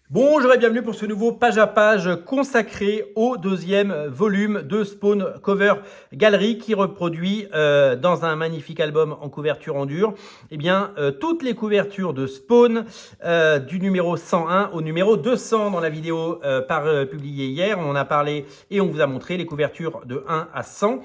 Bonjour et bienvenue pour ce nouveau page à page consacré au deuxième volume de Spawn Cover Gallery qui reproduit dans un magnifique album en couverture en dur toutes les couvertures de Spawn du numéro 101 au numéro 200 dans la vidéo publiée hier. On en a parlé et on vous a montré les couvertures de 1 à 100.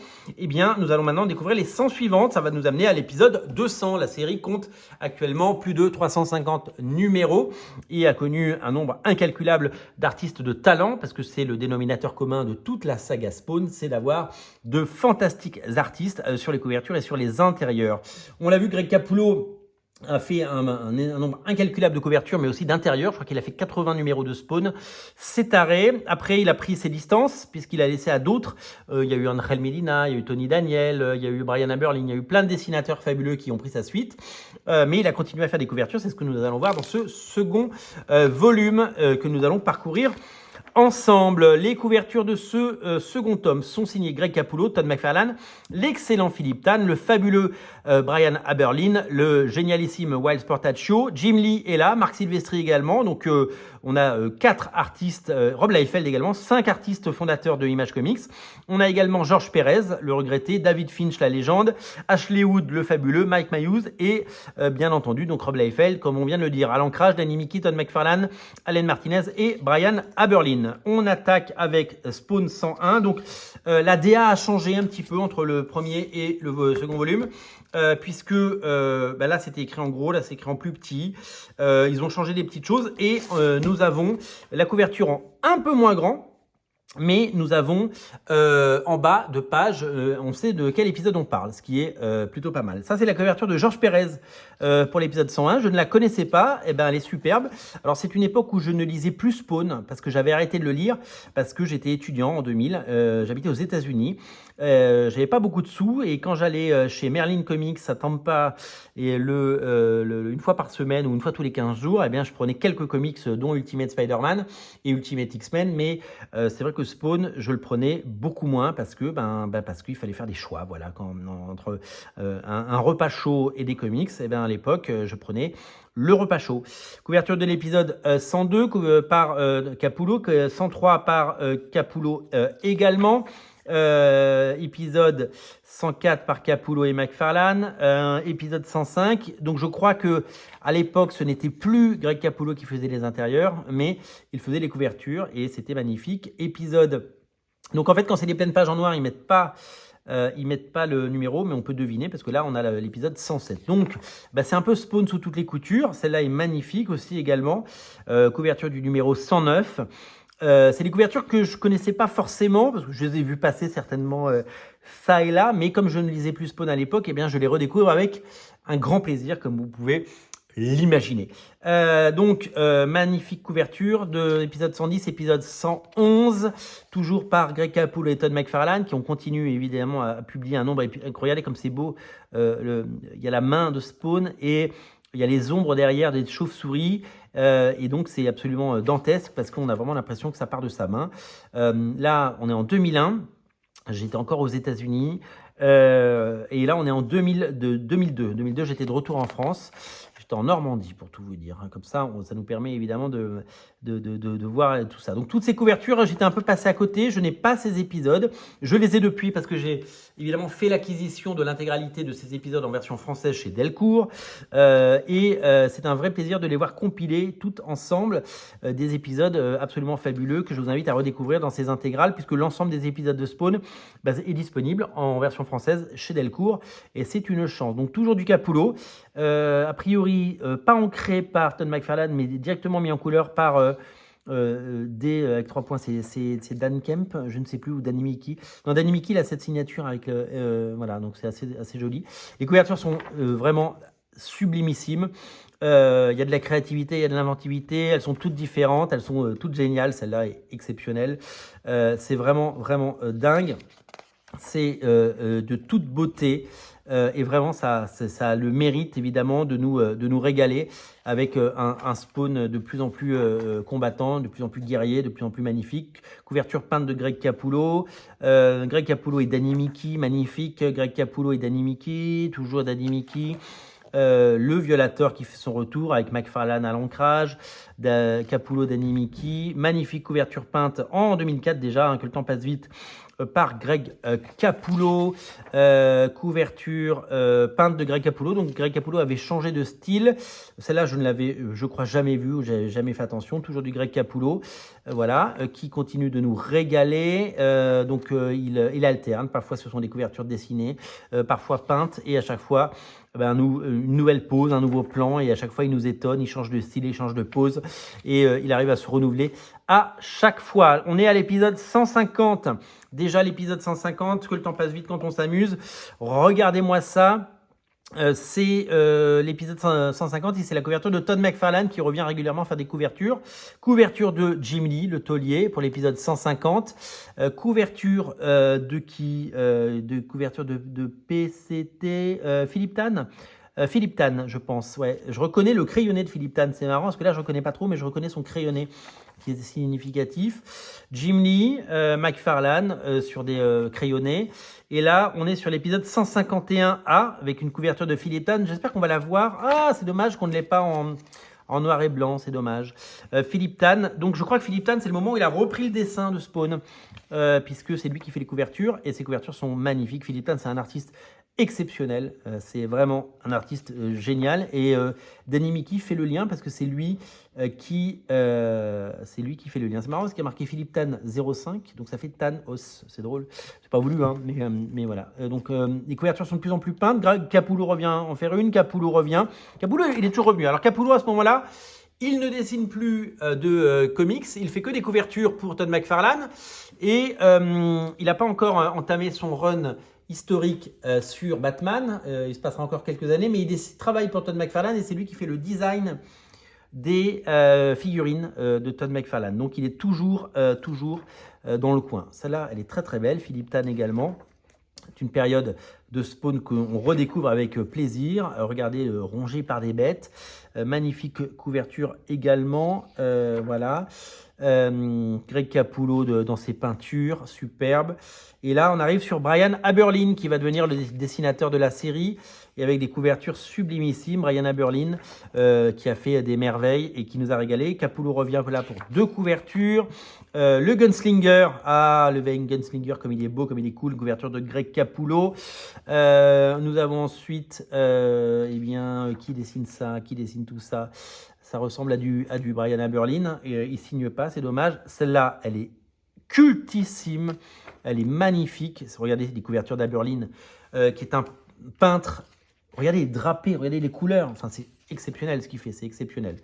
Nous allons maintenant découvrir les 100 suivantes. Ça va nous amener à l'épisode 200. La série compte actuellement plus de 350 numéros et a connu un nombre incalculable d'artistes de talent, parce que c'est le dénominateur commun de toute la saga Spawn, c'est d'avoir de fantastiques artistes sur les couvertures et sur les intérieurs. On l'a vu, Greg Capullo a fait un nombre incalculable de couvertures, mais aussi d'intérieurs. Je crois qu'il a fait 80 numéros de Spawn. C'est taré. Après, il a pris ses distances, puisqu'il a laissé à d'autres. Il y a eu Angel Medina, il y a eu Tony Daniel, il y a eu Brian Aberlin, il y a eu plein de dessinateurs fabuleux qui ont pris sa suite. Mais il a continué à faire des couvertures. C'est ce que nous allons voir dans ce second volume que nous allons parcourir ensemble. Les couvertures de ce second tome sont signées Greg Capullo, Todd McFarlane, l'excellent Philippe Tan, le fabuleux Brian Aberlin, le génialissime Wild Sportaccio, Jim Lee est là, Marc Silvestri également. Donc on a 4 artistes, Rob Liefeld également, 5 artistes fondateurs de Image Comics. On a également George Perez, le regretté, David Finch, la légende, Ashley Wood, le fabuleux, Mike Mayhew et bien entendu donc Rob Liefeld, comme on vient de le dire. À l'ancrage, Danny Miki, Todd McFarlane, Allen Martinez et Brian Aberlin. On attaque avec Spawn 101. Donc la DA a changé un petit peu entre le premier et le second volume. Puisque là c'était écrit en gros, là c'est écrit en plus petit. Ils ont changé des petites choses et nous avons la couverture en un peu moins grand. Mais nous avons en bas de page, on sait de quel épisode on parle, ce qui est plutôt pas mal. Ça, c'est la couverture de George Perez pour l'épisode 101. Je ne la connaissais pas, elle est superbe. Alors, c'est une époque où je ne lisais plus Spawn, parce que j'avais arrêté de le lire, parce que j'étais étudiant en 2000, j'habitais aux États-Unis. J'avais pas beaucoup de sous, et quand j'allais chez Merlin Comics à Tampa, et une fois par semaine ou une fois tous les 15 jours, je prenais quelques comics, dont Ultimate Spider-Man et Ultimate X-Men, mais c'est vrai que Spawn, je le prenais beaucoup moins parce qu'il fallait faire des choix. Voilà, entre un repas chaud et des comics, à l'époque, je prenais le repas chaud. Couverture de l'épisode 102 par Capullo, 103 par Capullo également. Épisode 104 par Capullo et McFarlane, épisode 105. Donc je crois que à l'époque ce n'était plus Greg Capullo qui faisait les intérieurs, mais il faisait les couvertures et c'était magnifique. Épisode. Donc en fait quand c'est des pleines pages en noir, ils mettent pas le numéro, mais on peut deviner parce que là on a l'épisode 107. Donc c'est un peu Spawn sous toutes les coutures. Celle-là est magnifique aussi également. Couverture du numéro 109. C'est des couvertures que je connaissais pas forcément parce que je les ai vues passer certainement ça et là, mais comme je ne lisais plus Spawn à l'époque, je les redécouvre avec un grand plaisir, comme vous pouvez l'imaginer. Magnifique couverture de l'épisode 110, épisode 111, toujours par Greg Capullo et Todd McFarlane, qui ont continué évidemment à publier un nombre incroyable. Et comme c'est beau, il y a la main de Spawn et il y a les ombres derrière des chauves-souris. Et donc c'est absolument dantesque parce qu'on a vraiment l'impression que ça part de sa main. Là on est en 2001, j'étais encore aux États-Unis et là on est en 2002, j'étais de retour en France. J'étais en Normandie pour tout vous dire, comme ça ça nous permet évidemment de voir tout ça. Donc toutes ces couvertures, j'étais un peu passé à côté, je n'ai pas ces épisodes, je les ai depuis parce que j'ai évidemment fait l'acquisition de l'intégralité de ces épisodes en version française chez Delcourt c'est un vrai plaisir de les voir compiler toutes ensemble, des épisodes absolument fabuleux que je vous invite à redécouvrir dans ces intégrales puisque l'ensemble des épisodes de Spawn est disponible en version française chez Delcourt et c'est une chance. Donc toujours du Capullo, a priori pas ancré par Todd McFarlane mais directement mis en couleur par avec 3 points, c'est Dan Kemp, je ne sais plus, ou Danny Miki. Non, Danny Miki, il a cette signature avec voilà, donc c'est assez joli. Les couvertures sont vraiment sublimissimes. Il y a de la créativité, il y a de l'inventivité, elles sont toutes différentes, elles sont toutes géniales. Celle-là est exceptionnelle. C'est vraiment dingue. C'est de toute beauté. Et vraiment, ça a le mérite évidemment de nous régaler avec un Spawn de plus en plus combattant, de plus en plus guerrier, de plus en plus magnifique. Couverture peinte de Greg Capullo. Greg Capullo et Danny Miki, magnifique. Greg Capullo et Danny Miki, toujours Danny Miki. le Violator qui fait son retour avec McFarlane à l'ancrage, Capullo d'Animiki, magnifique couverture peinte en 2004 déjà, hein, que le temps passe vite, par Greg Capullo, couverture peinte de Greg Capullo. Donc Greg Capullo avait changé de style. Celle-là, je ne l'avais, je crois, jamais vue, ou j'avais jamais fait attention. Toujours du Greg Capullo, voilà, qui continue de nous régaler. Donc il alterne. Parfois, ce sont des couvertures dessinées, parfois peintes, et à chaque fois, une nouvelle pose, un nouveau plan, et à chaque fois il nous étonne, il change de style, il change de pose, et il arrive à se renouveler à chaque fois. On est à l'épisode 150, déjà l'épisode 150, que le temps passe vite quand on s'amuse. Regardez-moi ça. C'est l'épisode 150 et c'est la couverture de Todd McFarlane qui revient régulièrement faire des couvertures. Couverture de Jim Lee, le taulier, pour l'épisode 150. Couverture de qui de couverture de PCT Philippe Tan. Philippe Tan, je pense. Ouais, je reconnais le crayonné de Philippe Tan. C'est marrant parce que là, je ne reconnais pas trop, mais je reconnais son crayonné qui est significatif. Jim Lee, McFarlane sur des crayonnés. Et là, on est sur l'épisode 151A avec une couverture de Philippe Tan. J'espère qu'on va la voir. Ah, c'est dommage qu'on ne l'ait pas en noir et blanc, c'est dommage. Philippe Tan, donc je crois que Philippe Tan, c'est le moment où il a repris le dessin de Spawn, puisque c'est lui qui fait les couvertures, et ses couvertures sont magnifiques. Philippe Tan, c'est un artiste exceptionnel, c'est vraiment un artiste génial, et Danny Mickey fait le lien parce que c'est lui qui fait le lien. C'est marrant parce qu'il y a marqué Philippe Tan 05, donc ça fait Tan Os, c'est drôle, c'est pas voulu, hein, mais voilà. Donc les couvertures sont de plus en plus peintes. Capullo revient en faire une, Capullo revient. Capullo, il est toujours revenu. Alors Capullo, à ce moment-là, il ne dessine plus de comics, il fait que des couvertures pour Todd McFarlane, et il n'a pas encore entamé son run historique sur Batman. Il se passera encore quelques années, mais il travaille pour Todd McFarlane et c'est lui qui fait le design des figurines de Todd McFarlane. Donc il est toujours dans le coin. Celle-là, elle est très très belle. Philippe Tan également. C'est une période de Spawn qu'on redécouvre avec plaisir. Regardez, rongé par des bêtes. Magnifique couverture également. Voilà. Greg Capullo dans ses peintures, superbe. Et là, on arrive sur Brian Aberlin qui va devenir le dessinateur de la série et avec des couvertures sublimissimes. Brian Aberlin qui a fait des merveilles et qui nous a régalé. Capullo revient là pour 2 couvertures. Le Gunslinger, le Gunslinger comme il est beau, comme il est cool, couverture de Greg Capullo. Nous avons ensuite, qui dessine ça, qui dessine tout ça? Ça ressemble à du Brian Aberlin. Et il signe pas, c'est dommage. Celle-là, elle est cultissime. Elle est magnifique. Regardez les couvertures d'Aberlin, qui est un peintre. Regardez les drapés, regardez les couleurs. Enfin, c'est exceptionnel ce qu'il fait, c'est exceptionnel.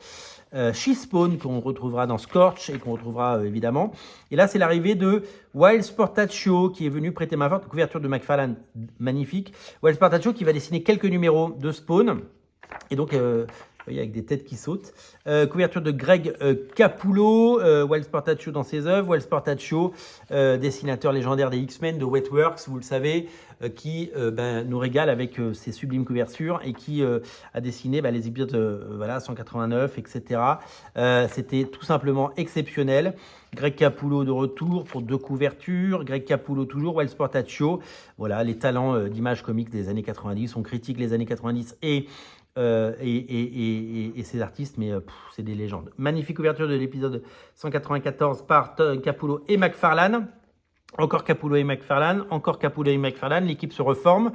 She Spawn, qu'on retrouvera dans Scorch et qu'on retrouvera évidemment. Et là, c'est l'arrivée de Wild Sportaccio qui est venu prêter main forte. Couverture de McFarlane, magnifique. Wild Sportaccio qui va dessiner quelques numéros de Spawn. Et donc, avec des têtes qui sautent. Couverture de Greg Capullo, Wild Sportaccio dans ses œuvres. Wild Sportaccio, dessinateur légendaire des X-Men, de Wetworks, vous le savez, qui nous régale avec ses sublimes couvertures et qui a dessiné les épisodes 189, etc. C'était tout simplement exceptionnel. Greg Capullo de retour pour 2 couvertures. Greg Capullo toujours, Wild Sportaccio. Voilà, les talents d'image comique des années 90. On critique les années 90 et ces artistes, mais c'est des légendes. Magnifique ouverture de l'épisode 194 par Capullo et McFarlane. Encore Capullo et McFarlane, encore Capullo et McFarlane, l'équipe se reforme.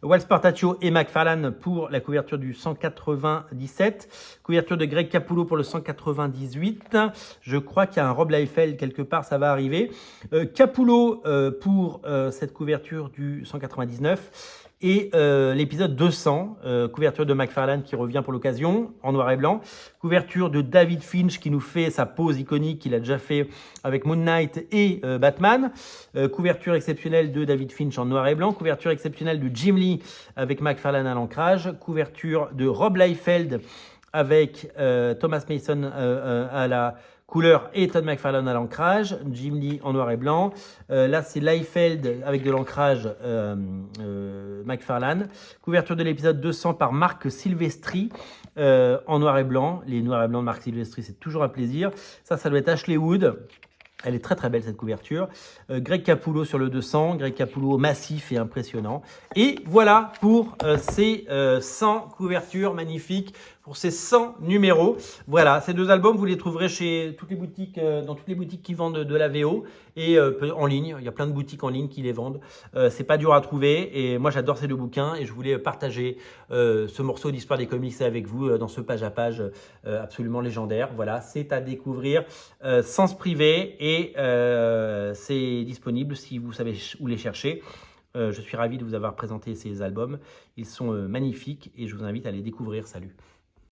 Wild Sportaccio et McFarlane pour la couverture du 197. Couverture de Greg Capullo pour le 198. Je crois qu'il y a un Rob Liefeld quelque part, ça va arriver. Capullo pour cette couverture du 199. Et l'épisode 200, couverture de McFarlane qui revient pour l'occasion, en noir et blanc. Couverture de David Finch qui nous fait sa pose iconique qu'il a déjà fait avec Moon Knight et Batman. Couverture exceptionnelle de David Finch en noir et blanc. Couverture exceptionnelle de Jim Lee avec McFarlane à l'ancrage. Couverture de Rob Liefeld avec Thomas Mason à la couleur et Todd McFarlane à l'ancrage, Jim Lee en noir et blanc. Là, c'est Liefeld avec de l'ancrage McFarlane. Couverture de l'épisode 200 par Marc Silvestri en noir et blanc. Les noirs et blancs de Marc Silvestri, c'est toujours un plaisir. Ça doit être Ashley Wood. Elle est très très belle cette couverture. Greg Capullo sur le 200, Greg Capullo massif et impressionnant. Et voilà pour ces 100 couvertures magnifiques, pour ces 100 numéros. Voilà, ces deux albums, vous les trouverez chez toutes les boutiques, dans toutes les boutiques qui vendent de la VO et en ligne. Il y a plein de boutiques en ligne qui les vendent. C'est pas dur à trouver et moi j'adore ces deux bouquins et je voulais partager ce morceau d'histoire des comics avec vous dans ce page à page absolument légendaire. Voilà, c'est à découvrir sans se priver et c'est disponible si vous savez où les chercher. Je suis ravi de vous avoir présenté ces albums. Ils sont magnifiques et je vous invite à les découvrir. Salut!